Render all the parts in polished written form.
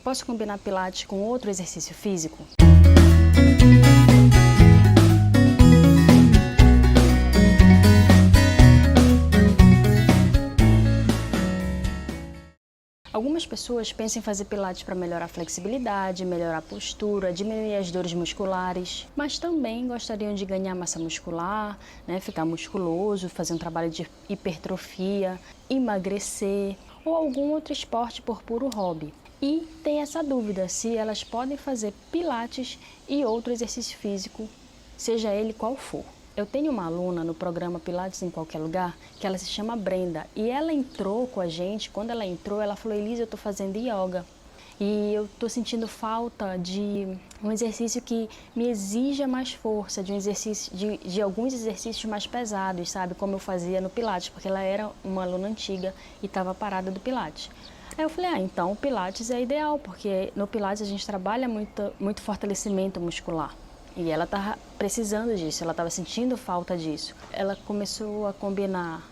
Posso combinar pilates com outro exercício físico? Algumas pessoas pensam em fazer pilates para melhorar a flexibilidade, melhorar a postura, diminuir as dores musculares, mas também gostariam de ganhar massa muscular, ficar musculoso, fazer um trabalho de hipertrofia, emagrecer ou algum outro esporte por puro hobby. E tem essa dúvida se elas podem fazer pilates e outro exercício físico, seja ele qual for. Eu tenho uma aluna no programa Pilates em Qualquer Lugar, que ela se chama Brenda, e ela entrou com a gente. Quando ela entrou, ela falou: Elisa, eu estou fazendo yoga e eu estou sentindo falta de um exercício que me exija mais força, de alguns exercícios mais pesados, sabe? Como eu fazia no Pilates, porque ela era uma aluna antiga e estava parada do Pilates. Aí eu falei, então o Pilates é ideal, porque no Pilates a gente trabalha muito fortalecimento muscular. E ela estava precisando disso, ela estava sentindo falta disso. Ela começou a combinar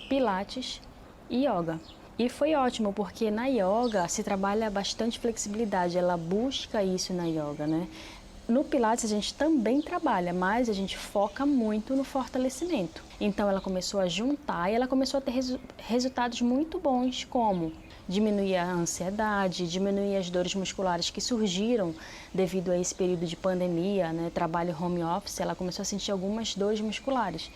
pilates e yoga. E foi ótimo, porque na yoga se trabalha bastante flexibilidade, ela busca isso na yoga, No pilates a gente também trabalha, mas a gente foca muito no fortalecimento. Então ela começou a juntar e ela começou a ter resultados muito bons, como diminuir a ansiedade, diminuir as dores musculares que surgiram devido a esse período de pandemia, trabalho home office. Ela começou a sentir algumas dores musculares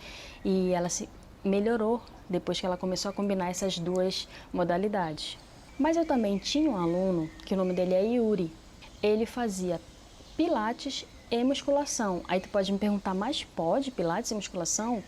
e ela se melhorou depois que ela começou a combinar essas duas modalidades. Mas eu também tinha um aluno, que o nome dele é Yuri. Ele fazia pilates e musculação. Aí tu pode me perguntar, mas pode pilates e musculação?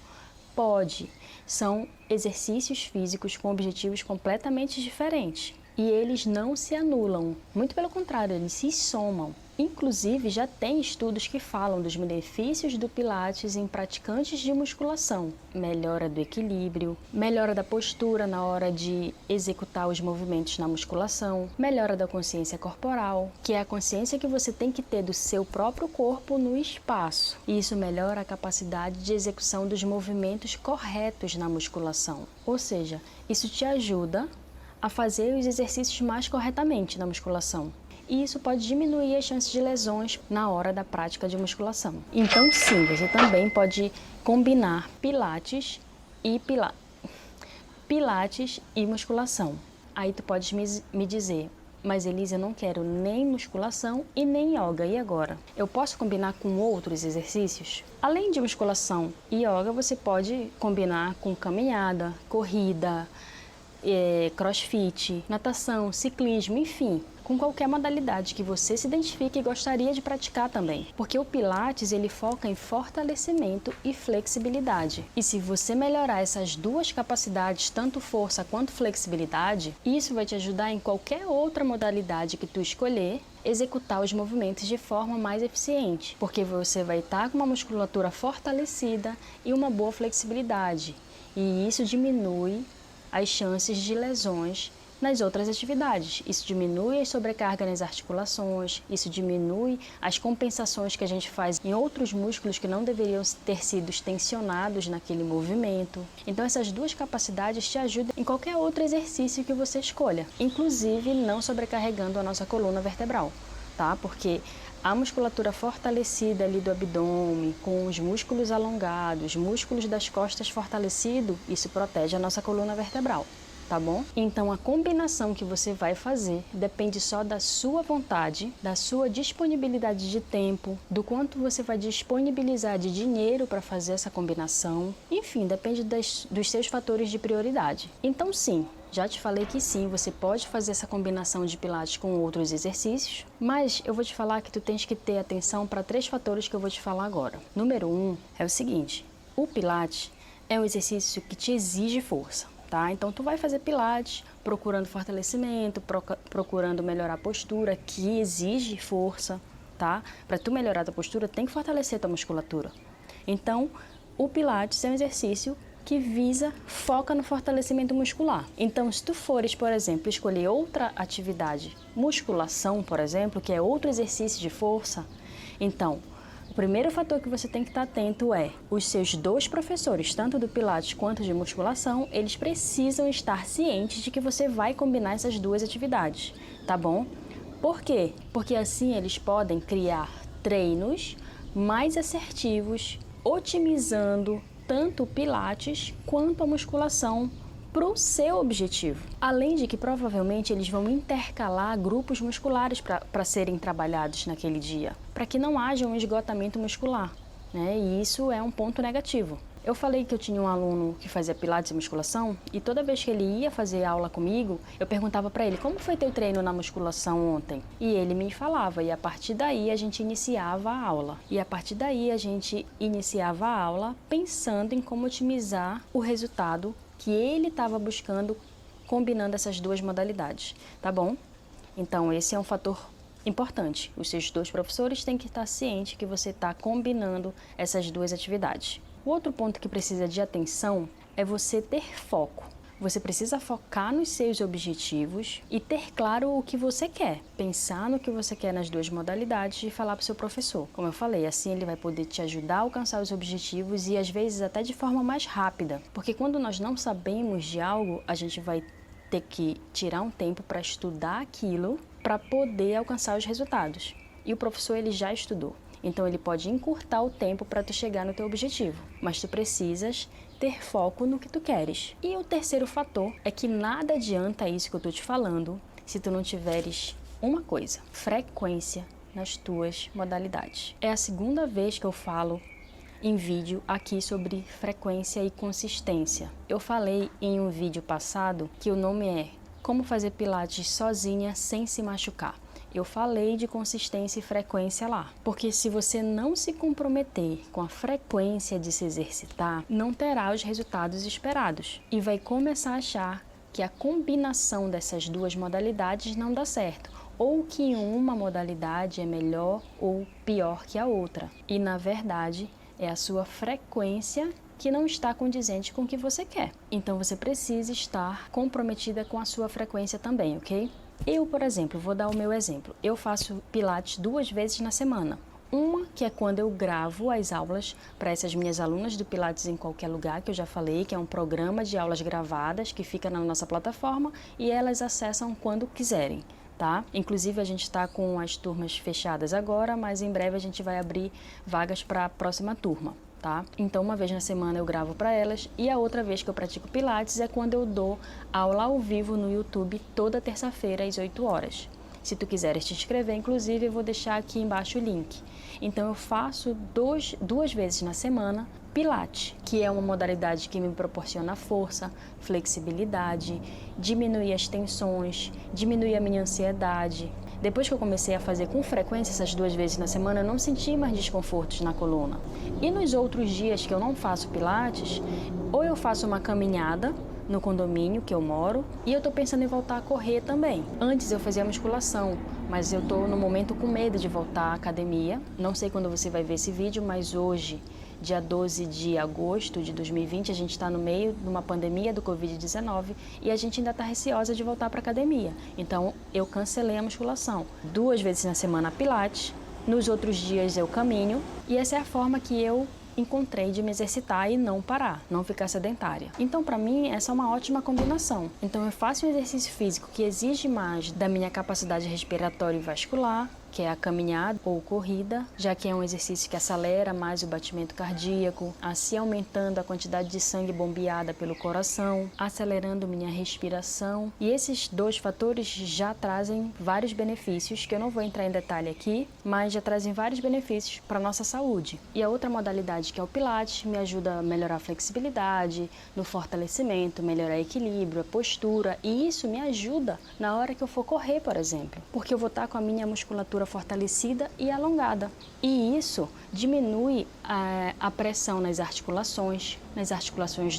Pode. São exercícios físicos com objetivos completamente diferentes. E eles não se anulam. Muito pelo contrário, eles se somam. Inclusive, já tem estudos que falam dos benefícios do Pilates em praticantes de musculação. Melhora do equilíbrio, melhora da postura na hora de executar os movimentos na musculação, melhora da consciência corporal, que é a consciência que você tem que ter do seu próprio corpo no espaço. E isso melhora a capacidade de execução dos movimentos corretos na musculação. Ou seja, isso te ajuda a fazer os exercícios mais corretamente na musculação. E isso pode diminuir as chances de lesões na hora da prática de musculação. Então sim, você também pode combinar pilates e musculação. Aí tu pode me dizer, mas Elisa, eu não quero nem musculação e nem yoga, e agora? Eu posso combinar com outros exercícios? Além de musculação e yoga, você pode combinar com caminhada, corrida, crossfit, natação, ciclismo, enfim, com qualquer modalidade que você se identifique e gostaria de praticar também. Porque o Pilates, ele foca em fortalecimento e flexibilidade. E se você melhorar essas duas capacidades, tanto força quanto flexibilidade, isso vai te ajudar em qualquer outra modalidade que tu escolher, executar os movimentos de forma mais eficiente. Porque você vai estar com uma musculatura fortalecida e uma boa flexibilidade. E isso diminui as chances de lesões nas outras atividades. Isso diminui a sobrecarga nas articulações, isso diminui as compensações que a gente faz em outros músculos que não deveriam ter sido tensionados naquele movimento. Então essas duas capacidades te ajudam em qualquer outro exercício que você escolha, inclusive não sobrecarregando a nossa coluna vertebral, tá? Porque a musculatura fortalecida ali do abdômen, com os músculos alongados, músculos das costas fortalecidos, isso protege a nossa coluna vertebral, tá bom? Então a combinação que você vai fazer depende só da sua vontade, da sua disponibilidade de tempo, do quanto você vai disponibilizar de dinheiro para fazer essa combinação, enfim, depende dos seus fatores de prioridade. Então sim, já te falei que sim, você pode fazer essa combinação de pilates com outros exercícios, mas eu vou te falar que tu tens que ter atenção para 3 fatores que eu vou te falar agora. Número 1 é o seguinte, o pilates é um exercício que te exige força, tá? Então tu vai fazer pilates procurando fortalecimento, procurando melhorar a postura, que exige força, tá? Para tu melhorar a tua postura, tem que fortalecer a tua musculatura. Então, o pilates é um exercício que foca no fortalecimento muscular. Então, se tu fores, por exemplo, escolher outra atividade, musculação, por exemplo, que é outro exercício de força, então, o primeiro fator que você tem que estar atento é os seus 2 professores, tanto do Pilates quanto de musculação, eles precisam estar cientes de que você vai combinar essas 2 atividades, tá bom? Por quê? Porque assim eles podem criar treinos mais assertivos, otimizando tanto o Pilates quanto a musculação para o seu objetivo. Além de que provavelmente eles vão intercalar grupos musculares para serem trabalhados naquele dia, para que não haja um esgotamento muscular, né? E isso é um ponto negativo. Eu falei que eu tinha um aluno que fazia Pilates e musculação e toda vez que ele ia fazer aula comigo, eu perguntava para ele: como foi teu treino na musculação ontem? E ele me falava, e a partir daí a gente iniciava a aula. E a partir daí a gente iniciava a aula pensando em como otimizar o resultado que ele estava buscando combinando essas duas modalidades, tá bom? Então esse é um fator importante. Os seus dois professores têm que estar cientes que você está combinando essas duas atividades. O outro ponto que precisa de atenção é você ter foco. Você precisa focar nos seus objetivos e ter claro o que você quer. Pensar no que você quer nas duas modalidades e falar para o seu professor. Como eu falei, assim ele vai poder te ajudar a alcançar os objetivos e às vezes até de forma mais rápida. Porque quando nós não sabemos de algo, a gente vai ter que tirar um tempo para estudar aquilo para poder alcançar os resultados. E o professor ele já estudou. Então ele pode encurtar o tempo para tu chegar no teu objetivo, mas tu precisas ter foco no que tu queres. E o terceiro fator é que nada adianta isso que eu tô te falando se tu não tiveres uma coisa: frequência nas tuas modalidades. É a segunda vez que eu falo em vídeo aqui sobre frequência e consistência. Eu falei em um vídeo passado que o nome é Como fazer Pilates sozinha sem se machucar. Eu falei de consistência e frequência lá, porque se você não se comprometer com a frequência de se exercitar, não terá os resultados esperados e vai começar a achar que a combinação dessas duas modalidades não dá certo, ou que uma modalidade é melhor ou pior que a outra. E na verdade, é a sua frequência que não está condizente com o que você quer. Então você precisa estar comprometida com a sua frequência também, ok? Eu, por exemplo, vou dar o meu exemplo. Eu faço Pilates 2 vezes na semana. Uma que é quando eu gravo as aulas para essas minhas alunas do Pilates em qualquer lugar, que eu já falei, que é um programa de aulas gravadas que fica na nossa plataforma e elas acessam quando quiserem, tá? Inclusive a gente está com as turmas fechadas agora, mas em breve a gente vai abrir vagas para a próxima turma. Tá? Então uma vez na semana eu gravo para elas e a outra vez que eu pratico Pilates é quando eu dou aula ao vivo no YouTube toda terça-feira às 8 horas. Se tu quiseres te inscrever, inclusive, eu vou deixar aqui embaixo o link. Então eu faço duas vezes na semana Pilates, que é uma modalidade que me proporciona força, flexibilidade, diminuir as tensões, diminuir a minha ansiedade. Depois que eu comecei a fazer com frequência essas 2 vezes na semana, eu não senti mais desconfortos na coluna. E nos outros dias que eu não faço Pilates, ou eu faço uma caminhada no condomínio que eu moro, e eu tô pensando em voltar a correr também. Antes eu fazia musculação, mas eu tô no momento com medo de voltar à academia. Não sei quando você vai ver esse vídeo, mas hoje, dia 12 de agosto de 2020, a gente está no meio de uma pandemia do Covid-19 e a gente ainda está receosa de voltar para a academia. Então, eu cancelei a musculação. 2 vezes na semana Pilates, nos outros dias eu caminho e essa é a forma que eu encontrei de me exercitar e não parar, não ficar sedentária. Então, para mim, essa é uma ótima combinação. Então, eu faço um exercício físico que exige mais da minha capacidade respiratória e vascular, que é a caminhada ou corrida, já que é um exercício que acelera mais o batimento cardíaco, assim aumentando a quantidade de sangue bombeada pelo coração, acelerando minha respiração. E esses 2 fatores já trazem vários benefícios, que eu não vou entrar em detalhe aqui, mas já trazem vários benefícios para a nossa saúde. E a outra modalidade, que é o Pilates, me ajuda a melhorar a flexibilidade, no fortalecimento, melhorar o equilíbrio, a postura, e isso me ajuda na hora que eu for correr, por exemplo, porque eu vou estar com a minha musculatura fortalecida e alongada. E isso diminui a pressão nas articulações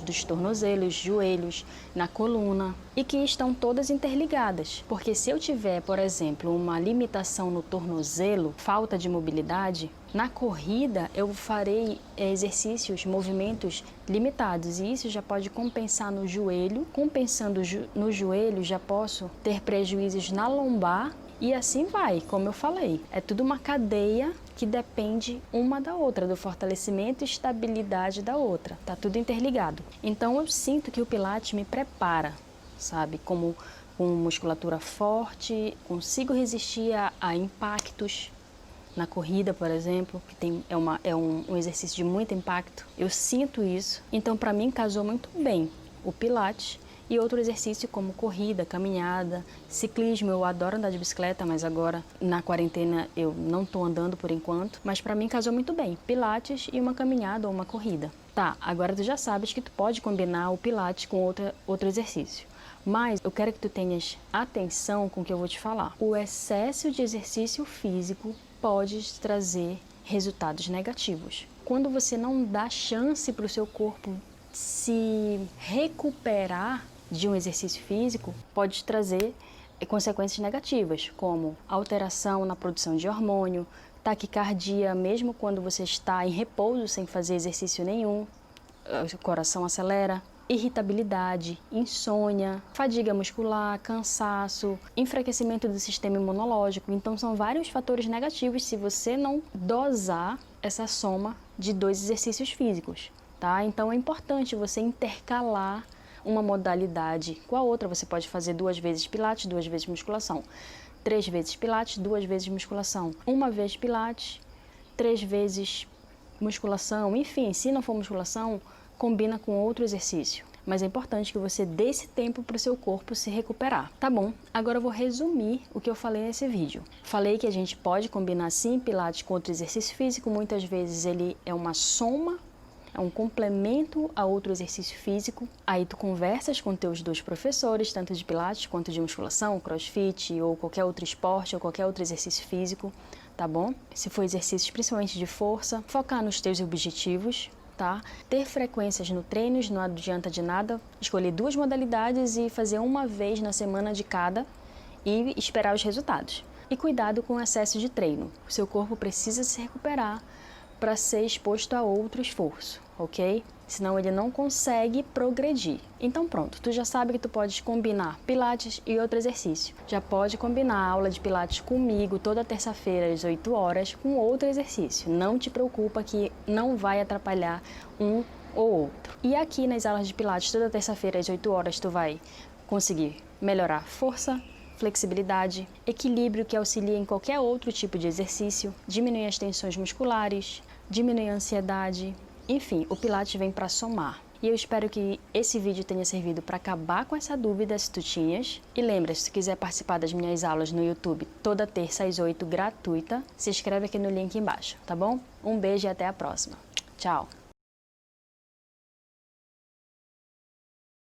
dos tornozelos, joelhos, na coluna, e que estão todas interligadas. Porque se eu tiver, por exemplo, uma limitação no tornozelo, falta de mobilidade, na corrida eu farei exercícios, movimentos limitados, e isso já pode compensar no joelho. Compensando no joelho, já posso ter prejuízos na lombar. E assim vai, como eu falei, é tudo uma cadeia que depende uma da outra, do fortalecimento e estabilidade da outra, tá tudo interligado. Então eu sinto que o Pilates me prepara, sabe, como com musculatura forte, consigo resistir a impactos na corrida, por exemplo, que é um exercício de muito impacto. Eu sinto isso, então para mim casou muito bem o Pilates e outro exercício como corrida, caminhada, ciclismo. Eu adoro andar de bicicleta, mas agora na quarentena eu não estou andando por enquanto, mas para mim casou muito bem, Pilates e uma caminhada ou uma corrida. Tá, agora tu já sabes que tu pode combinar o Pilates com outro exercício. Mas eu quero que tu tenhas atenção com o que eu vou te falar. O excesso de exercício físico pode trazer resultados negativos. Quando você não dá chance para o seu corpo se recuperar de um exercício físico, pode trazer consequências negativas, como alteração na produção de hormônio, taquicardia, mesmo quando você está em repouso sem fazer exercício nenhum, o coração acelera, irritabilidade, insônia, fadiga muscular, cansaço, enfraquecimento do sistema imunológico. Então são vários fatores negativos se você não dosar essa soma de 2 exercícios físicos, tá? Então é importante você intercalar uma modalidade com a outra. Você pode fazer 2 vezes Pilates, 2 vezes musculação, 3 vezes Pilates, 2 vezes musculação, 1 vez Pilates, 3 vezes musculação, enfim, se não for musculação, combina com outro exercício. Mas é importante que você dê esse tempo para o seu corpo se recuperar. Tá bom, agora eu vou resumir o que eu falei nesse vídeo. Falei que a gente pode combinar sim Pilates com outro exercício físico, muitas vezes ele é uma soma, é um complemento a outro exercício físico. Aí tu conversas com teus 2 professores, tanto de Pilates quanto de musculação, crossfit ou qualquer outro esporte ou qualquer outro exercício físico, tá bom? Se for exercícios principalmente de força, focar nos teus objetivos, tá? Ter frequências no treino, não adianta de nada escolher 2 modalidades e fazer uma vez na semana de cada e esperar os resultados. E cuidado com o excesso de treino. O seu corpo precisa se recuperar para ser exposto a outro esforço, ok? Senão ele não consegue progredir. Então pronto, tu já sabe que tu pode combinar Pilates e outro exercício. Já pode combinar a aula de Pilates comigo toda terça-feira às 8 horas com outro exercício. Não te preocupa que não vai atrapalhar um ou outro. E aqui nas aulas de Pilates toda terça-feira às 8 horas tu vai conseguir melhorar força, flexibilidade, equilíbrio que auxilia em qualquer outro tipo de exercício, diminuir as tensões musculares, diminuir a ansiedade, enfim, o Pilates vem para somar. E eu espero que esse vídeo tenha servido para acabar com essa dúvida se tu tinhas. E lembra, se tu quiser participar das minhas aulas no YouTube toda terça às 8, gratuita, se inscreve aqui no link embaixo, tá bom? Um beijo e até a próxima. Tchau!